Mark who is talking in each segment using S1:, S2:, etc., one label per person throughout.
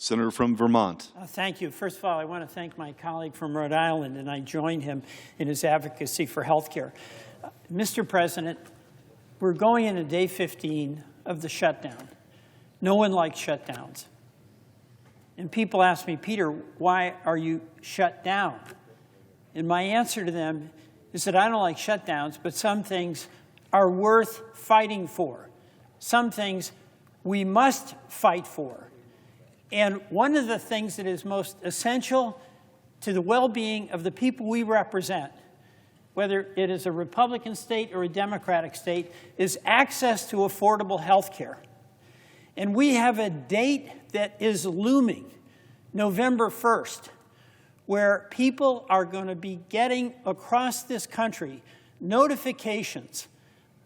S1: Senator from Vermont.
S2: Thank you. First of all, I want to thank my colleague from Rhode Island, and I join him in his advocacy for health care. Mr. President, we're going into day 15 of the shutdown. No one likes shutdowns. And people ask me, Peter, why are you shut down? And my answer to them is that I don't like shutdowns, but some things are worth fighting for. Some things we must fight for. And one of the things that is most essential to the well-being of the people we represent, whether it is a Republican state or a Democratic state, is access to affordable health care. And we have a date that is looming, November 1st, where people are going to be getting across this country notifications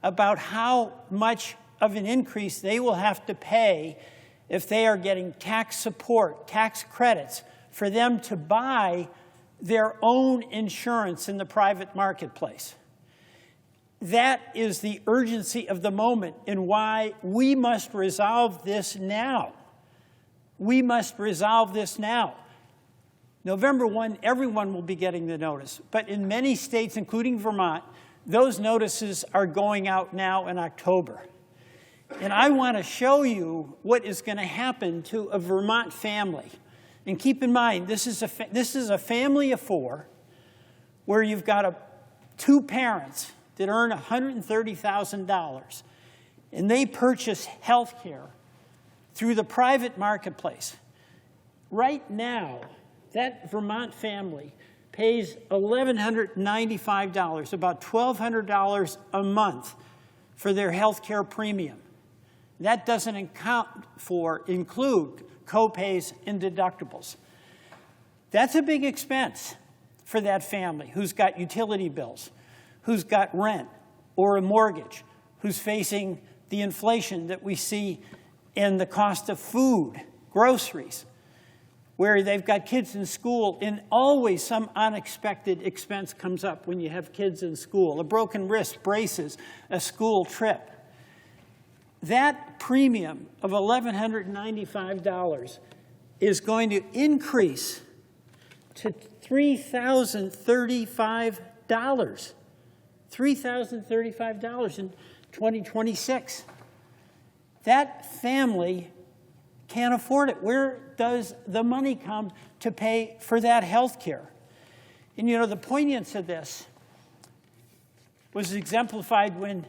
S2: about how much of an increase they will have to pay if they are getting tax support, tax credits, for them to buy their own insurance in the private marketplace. That is the urgency of the moment and why we must resolve this now. We must resolve this now. November 1, everyone will be getting the notice. But in many states, including Vermont, those notices are going out now in October. And I want to show you what is going to happen to a Vermont family. And keep in mind, this is a family of four where you've got two parents that earn $130,000, and they purchase health care through the private marketplace. Right now, that Vermont family pays $1,195, about $1,200 a month for their health care premium. That doesn't include co-pays and deductibles. That's a big expense for that family who's got utility bills, who's got rent or a mortgage, who's facing the inflation that we see in the cost of food, groceries, where they've got kids in school, and always some unexpected expense comes up when you have kids in school, a broken wrist, braces, a school trip. That premium of $1,195 is going to increase to $3,035. $3,035 in 2026. That family can't afford it. Where does the money come to pay for that health care? And you know, the poignance of this was exemplified when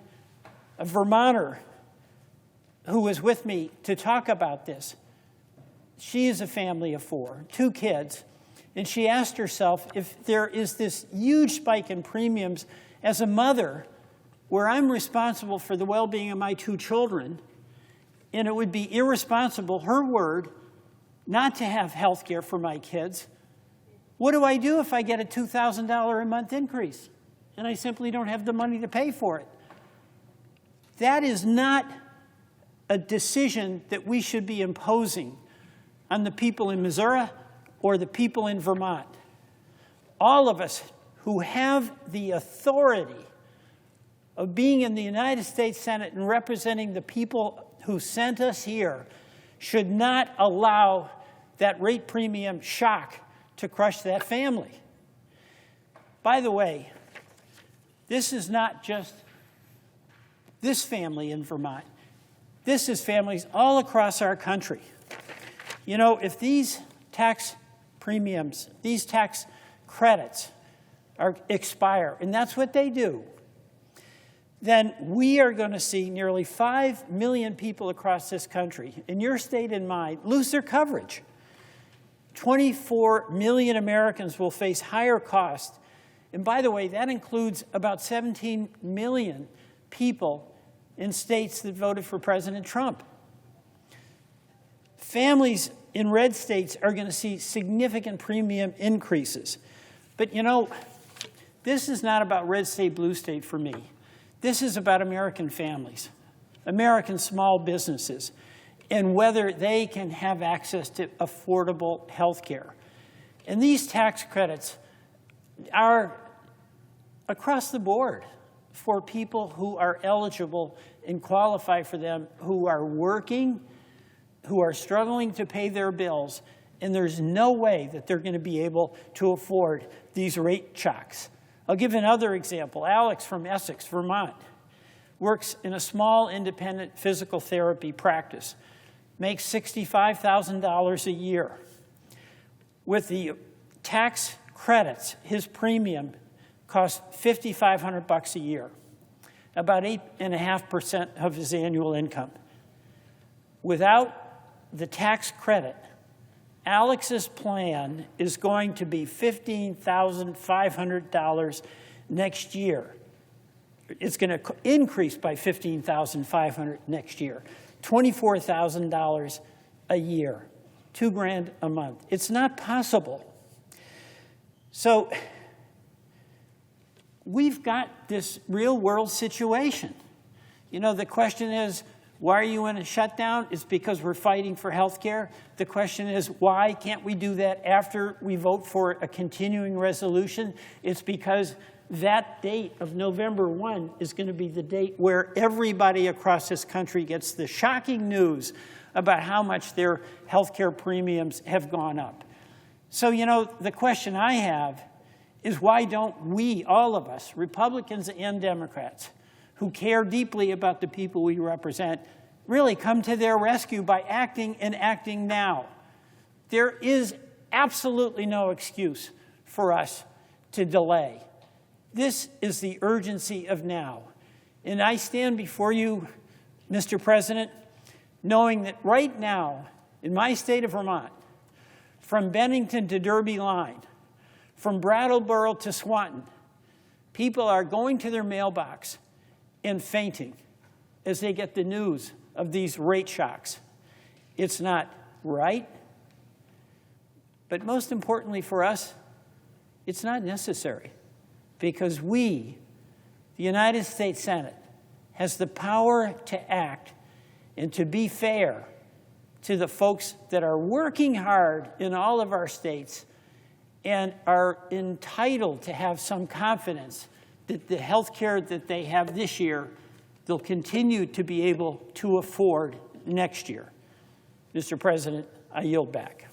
S2: a Vermonter who was with me to talk about this, she is a family of four, two kids, and she asked herself if there is this huge spike in premiums as a mother where I'm responsible for the well-being of my two children, and it would be irresponsible, her word, not to have health care for my kids. What do I do if I get a $2,000 a month increase and I simply don't have the money to pay for it? That is not a decision that we should be imposing on the people in Missouri or the people in Vermont. All of us who have the authority of being in the United States Senate and representing the people who sent us here should not allow that rate premium shock to crush that family. By the way, this is not just this family in Vermont. This is families all across our country. You know, if these tax premiums, these tax credits expire, and that's what they do, then we are going to see nearly 5 million people across this country, in your state and mine, lose their coverage. 24 million Americans will face higher costs. And by the way, that includes about 17 million people in states that voted for President Trump. Families in red states are going to see significant premium increases. But you know, this is not about red state, blue state for me. This is about American families, American small businesses, and whether they can have access to affordable health care. And these tax credits are across the board for people who are eligible and qualify for them, who are working, who are struggling to pay their bills, and there's no way that they're going to be able to afford these rate shocks. I'll give another example. Alex from Essex, Vermont, works in a small independent physical therapy practice, makes $65,000 a year. With the tax credits, his premium costs $5,500 a year, about 8.5% of his annual income. Without the tax credit, Alex's plan is going to be $15,500 next year. It's going to increase by $15,500 next year, $24,000 a year, $2,000 a month. It's not possible. So we've got this real world situation. You know, the question is, why are you in a shutdown? It's because we're fighting for health care. The question is, why can't we do that after we vote for a continuing resolution? It's because that date of November 1 is going to be the date where everybody across this country gets the shocking news about how much their health care premiums have gone up. So, you know, the question I have is, why don't we, all of us, Republicans and Democrats, who care deeply about the people we represent, really come to their rescue by acting and acting now? There is absolutely no excuse for us to delay. This is the urgency of now. And I stand before you, Mr. President, knowing that right now, in my state of Vermont, from Bennington to Derby line, from Brattleboro to Swanton, people are going to their mailbox and fainting as they get the news of these rate shocks. It's not right, but most importantly for us, it's not necessary, because we, the United States Senate, has the power to act and to be fair to the folks that are working hard in all of our states and are entitled to have some confidence that the health care that they have this year, they'll continue to be able to afford next year. Mr. President, I yield back.